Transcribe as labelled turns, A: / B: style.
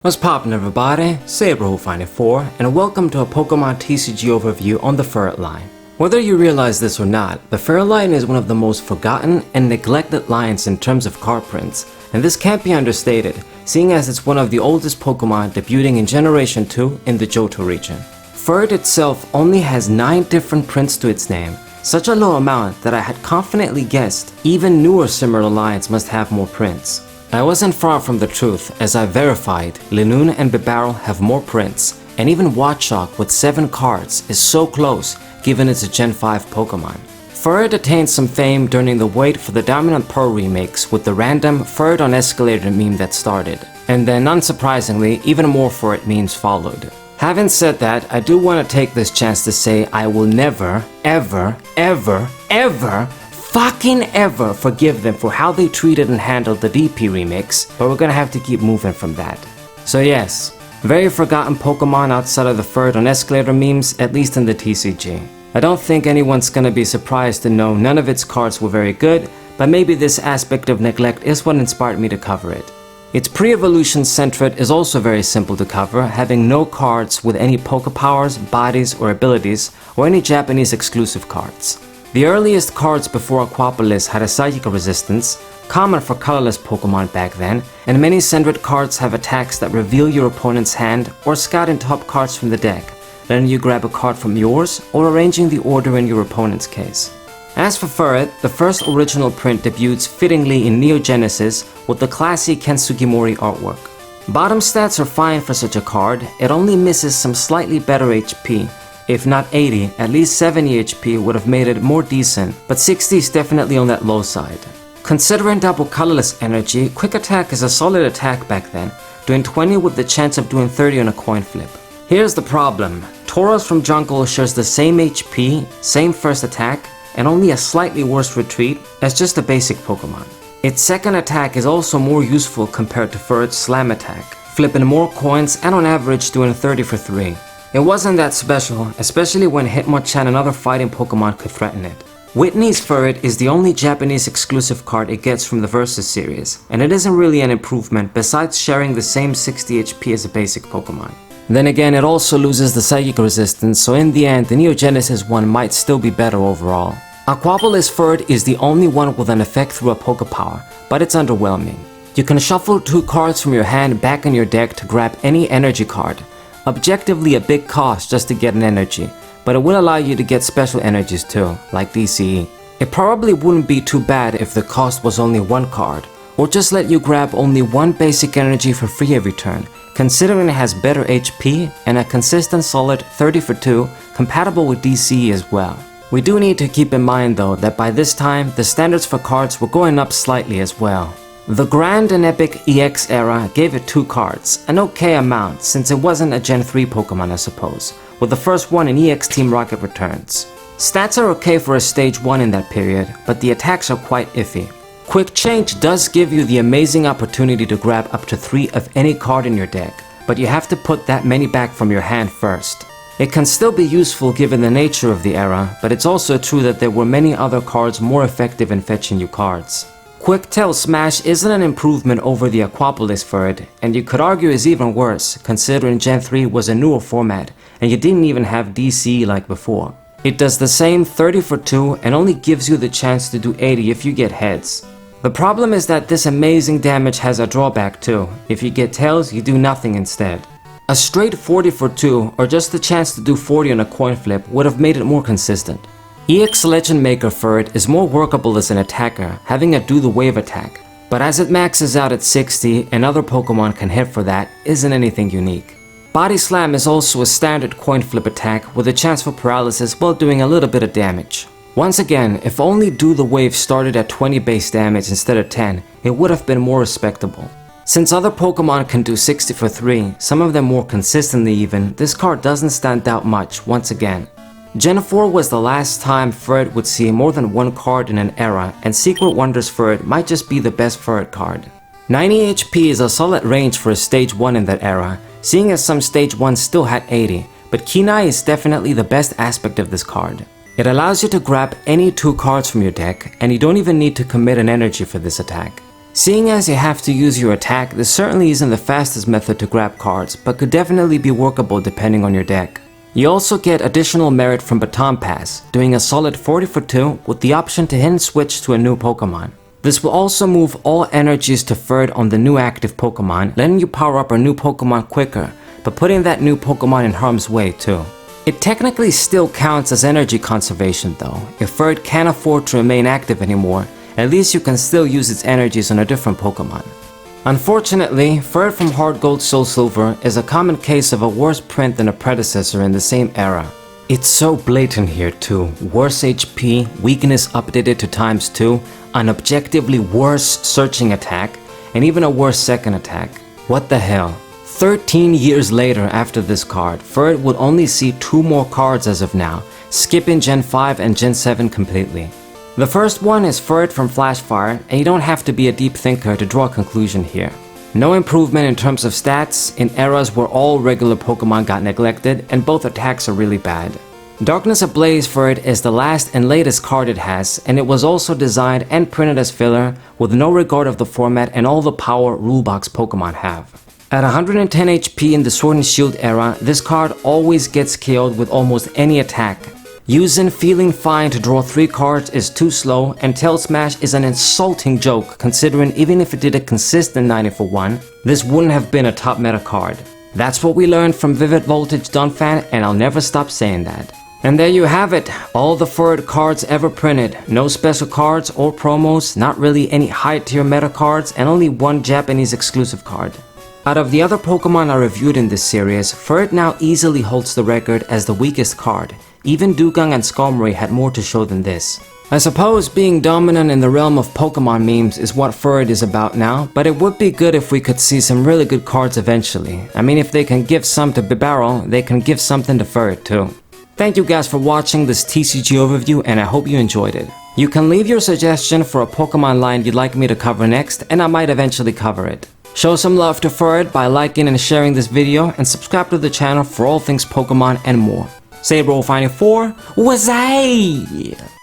A: What's poppin' everybody, Saberwolf94 and welcome to a Pokemon TCG Overview on the Furret line. Whether you realize this or not, the Furret line is one of the most forgotten and neglected lines in terms of card prints, and this can't be understated, seeing as it's one of the oldest Pokemon debuting in Generation 2 in the Johto region. Furret itself only has 9 different prints to its name, such a low amount that I had confidently guessed even newer similar lines must have more prints. I wasn't far from the truth as I verified Linoone and Bibarel have more prints, and even Watchog with 7 cards is so close given it's a Gen 5 Pokemon. Furret attained some fame during the wait for the Dominant Pearl remakes with the random Furret on Escalator meme that started, and then unsurprisingly even more Furret memes followed. Having said that, I do want to take this chance to say I will never, ever fucking ever forgive them for how they treated and handled the DP remix, but we're gonna have to keep moving from that. So yes, very forgotten Pokemon outside of the Furret on Escalator memes, at least in the TCG. I don't think anyone's gonna be surprised to know none of its cards were very good, but maybe this aspect of neglect is what inspired me to cover it. Its pre-evolution sentret is also very simple to cover, having no cards with any Pokepowers, bodies, or abilities, or any Japanese exclusive cards. The earliest cards before Aquapolis had a psychic resistance, common for colorless Pokemon back then, and many sentret cards have attacks that reveal your opponent's hand or scouting top cards from the deck, letting you grab a card from yours or arranging the order in your opponent's case. As for Furret, the first original print debuts fittingly in Neo Genesis with the classy Ken Sugimori artwork. Bottom stats are fine for such a card, it only misses some slightly better HP. If not 80, at least 70 HP would have made it more decent, but 60 is definitely on that low side. Considering double colorless energy, Quick Attack is a solid attack back then, doing 20 with the chance of doing 30 on a coin flip. Here's the problem, Tauros from Jungle shares the same HP, same first attack, and only a slightly worse retreat as just a basic Pokemon. Its second attack is also more useful compared to Furret's Slam attack, flipping more coins and on average doing 30 for 3. It wasn't that special, especially when Hitmonchan and other fighting Pokemon could threaten it. Whitney's Furret is the only Japanese exclusive card it gets from the Versus series, and it isn't really an improvement besides sharing the same 60 HP as a basic Pokemon. Then again, it also loses the psychic resistance, so in the end, the Neo Genesis one might still be better overall. Aquapolis Furret is the only one with an effect through a Pokepower, but it's underwhelming. You can shuffle 2 cards from your hand back in your deck to grab any energy card. Objectively a big cost just to get an energy, but it will allow you to get special energies too, like DCE. It probably wouldn't be too bad if the cost was only 1 card, or just let you grab only 1 basic energy for free every turn, considering it has better HP and a consistent solid 30 for 2, compatible with DCE as well. We do need to keep in mind though that by this time, the standards for cards were going up slightly as well. The Grand and Epic EX era gave it 2 cards, an okay amount since it wasn't a Gen 3 Pokemon I suppose, with the first one in EX Team Rocket Returns. Stats are okay for a stage 1 in that period, but the attacks are quite iffy. Quick Change does give you the amazing opportunity to grab up to 3 of any card in your deck, but you have to put that many back from your hand first. It can still be useful given the nature of the era, but it's also true that there were many other cards more effective in fetching you cards. Quick Tail Smash isn't an improvement over the Aquapolis Furret, and you could argue is even worse, considering Gen 3 was a newer format, and you didn't even have DCE like before. It does the same 30 for 2 and only gives you the chance to do 80 if you get heads. The problem is that this amazing damage has a drawback too. If you get tails, you do nothing instead. A straight 40 for 2, or just the chance to do 40 on a coin flip, would have made it more consistent. EX Legend Maker Furret is more workable as an attacker, having a do the wave attack, but as it maxes out at 60 and other Pokemon can hit for that, isn't anything unique. Body Slam is also a standard coin flip attack with a chance for paralysis while doing a little bit of damage. Once again, if only do the wave started at 20 base damage instead of 10, it would have been more respectable. Since other Pokemon can do 60 for 3, some of them more consistently even, this card doesn't stand out much once again. Gen 4 was the last time Furret would see more than 1 card in an era, and Secret Wonders Furret might just be the best Furret card. 90 HP is a solid range for a stage 1 in that era, seeing as some stage 1s still had 80, but Kenai is definitely the best aspect of this card. It allows you to grab any 2 cards from your deck, and you don't even need to commit an energy for this attack. Seeing as you have to use your attack, this certainly isn't the fastest method to grab cards, but could definitely be workable depending on your deck. You also get additional merit from Baton Pass, doing a solid 40 for 2 with the option to hidden switch to a new Pokemon. This will also move all energies to Furret on the new active Pokemon, letting you power up a new Pokemon quicker, but putting that new Pokemon in harm's way too. It technically still counts as energy conservation though. If Furret can't afford to remain active anymore, at least you can still use its energies on a different Pokemon. Unfortunately, Furret from Heart Gold Soul Silver is a common case of a worse print than a predecessor in the same era. It's so blatant here too. Worse HP, weakness updated to ×2, an objectively worse searching attack, and even a worse second attack. What the hell? 13 years later after this card, Furret would only see 2 more cards as of now, skipping Gen 5 and Gen 7 completely. The first one is Furret from Flashfire, and you don't have to be a deep thinker to draw a conclusion here. No improvement in terms of stats in eras where all regular Pokemon got neglected and both attacks are really bad. Darkness Ablaze Furret is the last and latest card it has, and it was also designed and printed as filler with no regard of the format and all the power rulebox Pokemon have. At 110 HP in the Sword and Shield era, this card always gets KO'd with almost any attack. Using Feeling Fine to draw 3 cards is too slow, and Tail Smash is an insulting joke considering even if it did a consistent 90 for 1, this wouldn't have been a top meta card. That's what we learned from Vivid Voltage Dunfan, and I'll never stop saying that. And there you have it, all the Furret cards ever printed. No special cards or promos, not really any high tier meta cards, and only one Japanese exclusive card. Out of the other Pokemon I reviewed in this series, Furret now easily holds the record as the weakest card. Even Dewgong and Skarmory had more to show than this. I suppose being dominant in the realm of Pokemon memes is what Furret is about now, but it would be good if we could see some really good cards eventually. I mean, if they can give some to Bibarel, they can give something to Furret too. Thank you guys for watching this TCG overview, and I hope you enjoyed it. You can leave your suggestion for a Pokemon line you'd like me to cover next, and I might eventually cover it. Show some love to Furret by liking and sharing this video, and subscribe to the channel for all things Pokemon and more. Saber 4 Wazai!